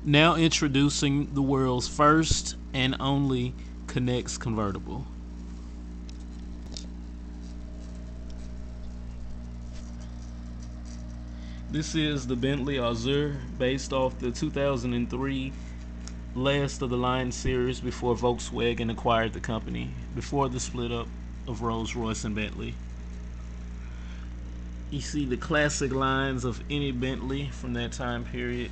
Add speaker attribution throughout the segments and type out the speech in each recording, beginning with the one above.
Speaker 1: Now introducing the world's first and only K'nex convertible. This is the Bentley Azure, based off the 2003 last of the line series before Volkswagen acquired the company, before the split up of Rolls-Royce and Bentley. You see the classic lines of any Bentley from that time period.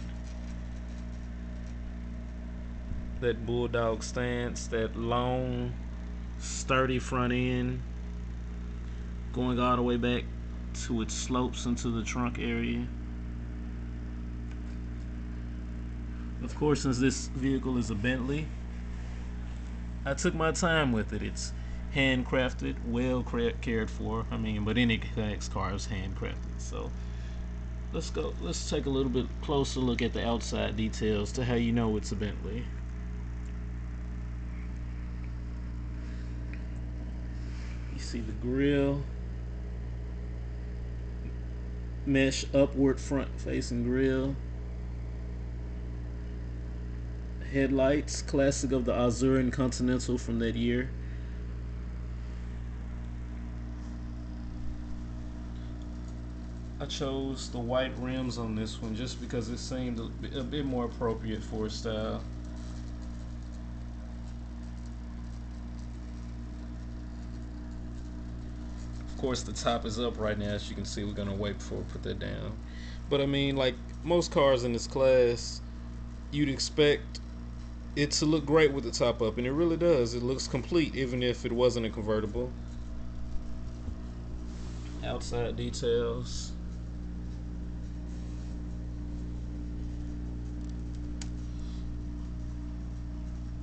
Speaker 1: That bulldog stance, that long, sturdy front end, going all the way back to its slopes into the trunk area. Of course, since this vehicle is a Bentley, I took my time with it. It's handcrafted, well cared for. But any K'nex car is handcrafted. So let's take a little bit closer look at the outside details to how you know it's a Bentley. You see the grille, mesh upward front facing grille. Headlights, classic of the Azure and Continental from that year. I chose the white rims on this one just because it seemed a bit more appropriate for its style. Of course, the top is up right now. As you can see, we're gonna wait before we put that down. But like most cars in this class, you'd expect it to look great with the top up, and it really does. It looks complete even if it wasn't a convertible. Outside details.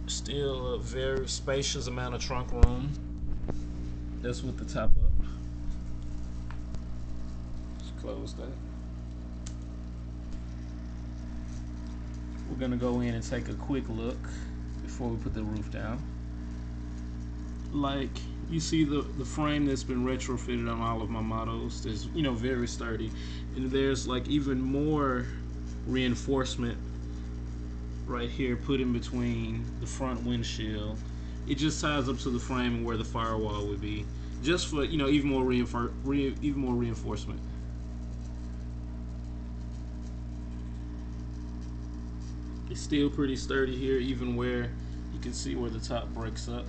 Speaker 1: Still a very spacious amount of trunk room. That's with the top up. Let's close that. We're gonna go in and take a quick look before we put the roof down. Like you see the frame that's been retrofitted on all of my models is very sturdy, and there's like even more reinforcement right here put in between the front windshield. It just ties up to the frame and where the firewall would be, just for even more reinforcement. It's still pretty sturdy here, even where you can see where the top breaks up.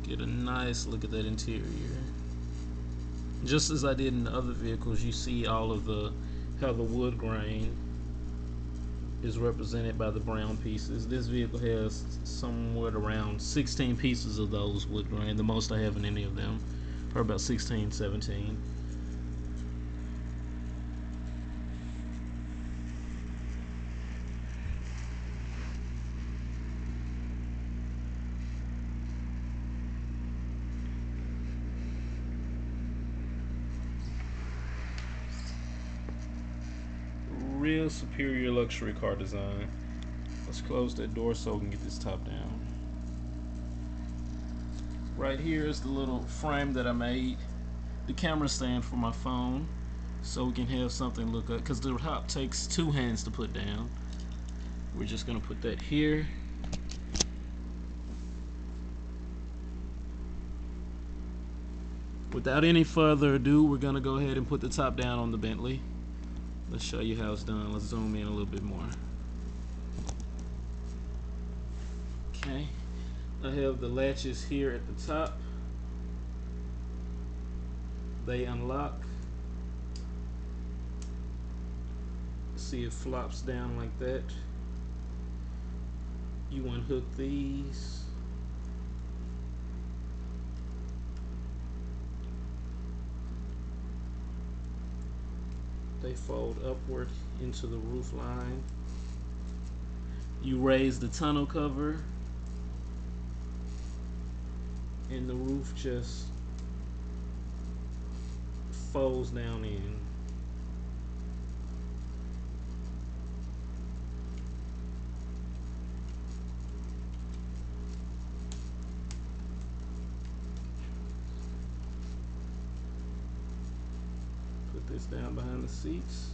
Speaker 1: Get a nice look at that interior. Just as I did in the other vehicles, you see all of how the wood grain is represented by the brown pieces. This vehicle has somewhat around 16 pieces of those wood grain, the most I have in any of them, or about 16, 17. Real superior luxury car design. Let's close that door so we can get this top down. Right here is the little frame that I made, the camera stand for my phone, so we can have something to look at, because the top takes 2 hands to put down. We're just gonna put that here. Without any further ado, we're gonna go ahead and put the top down on the Bentley. Let's show you how it's done. Let's zoom in a little bit more. Okay, I have the latches here at the top. They unlock. See, it flops down like that. You unhook these. They fold upward into the roof line. You raise the tonneau cover, and the roof just folds down in. this down behind the seats.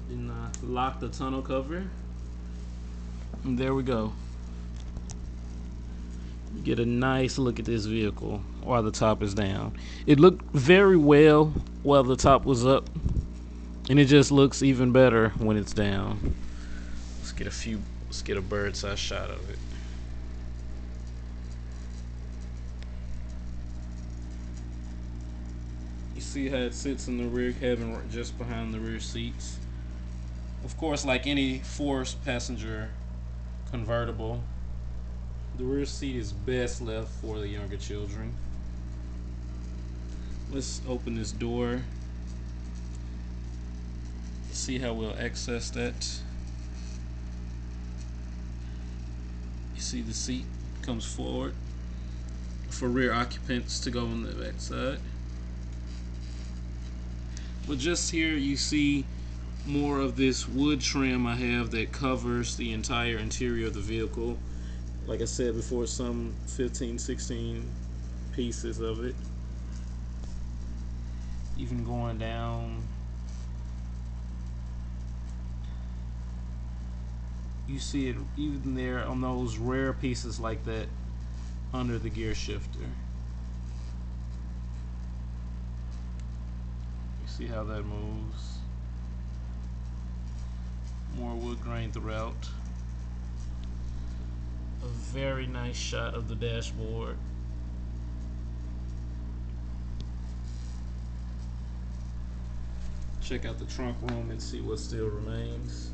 Speaker 1: Then lock the tonneau cover. And there we go. You get a nice look at this vehicle while the top is down. It looked very well while the top was up, and it just looks even better when it's down. Let's get a bird's eye shot of it. You see how it sits in the rear cabin just behind the rear seats. Of course, like any four-passenger convertible, the rear seat is best left for the younger children. Let's open this door. See how we'll access that. You see the seat comes forward for rear occupants to go on the back side. But just here you see more of this wood trim I have that covers the entire interior of the vehicle. Like I said before, some 15, 16 pieces of it. Even going down, you see it even there on those rare pieces like that under the gear shifter. You see how that moves. More wood grain throughout. A very nice shot of the dashboard. Check out the trunk room and see what still remains.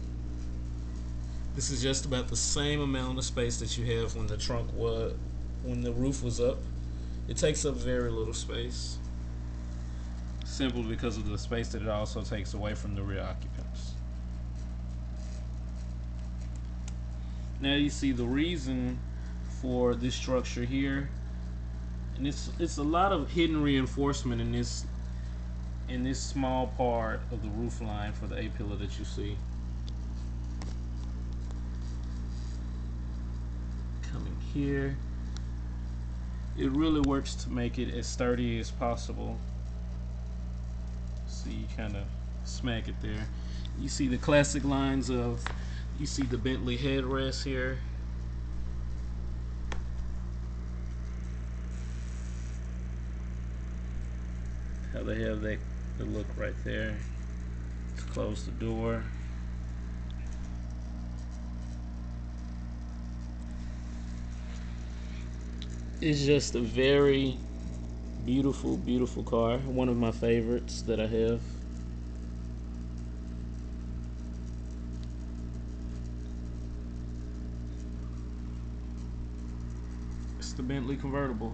Speaker 1: This is just about the same amount of space that you have when the roof was up. It takes up very little space, simply because of the space that it also takes away from the rear occupants. Now you see the reason for this structure here, and it's a lot of hidden reinforcement in this small part of the roof line for the A-pillar that you see. Coming here, it really works to make it as sturdy as possible. See, you kind of smack it there. You see the classic lines of, you see the Bentley headrest here. How they have the look right there. Let's close the door. It's just a very beautiful, beautiful car. One of my favorites that I have. It's the Bentley convertible.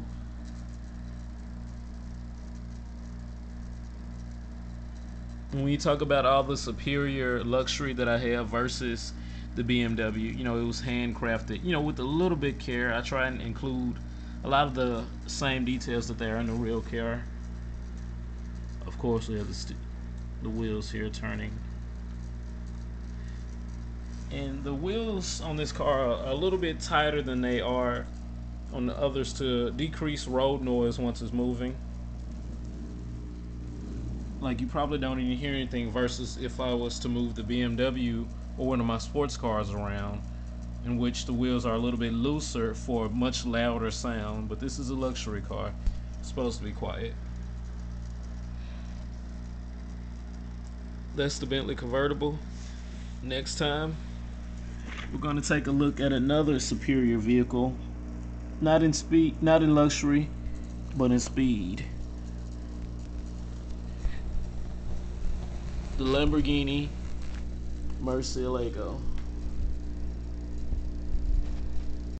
Speaker 1: When you talk about all the superior luxury that I have versus the BMW, you know, it was handcrafted, you know, with a little bit care. I try and include a lot of the same details that there are in the real car. Of course, we have the wheels here turning. And the wheels on this car are a little bit tighter than they are on the others to decrease road noise once it's moving. Like, you probably don't even hear anything versus if I was to move the BMW or one of my sports cars around, in which the wheels are a little bit looser for a much louder sound. But this is a luxury car. It's supposed to be quiet. That's the Bentley convertible. Next time, we're going to take a look at another superior vehicle. Not in speed, not in luxury, but in speed. The Lamborghini Murcielago.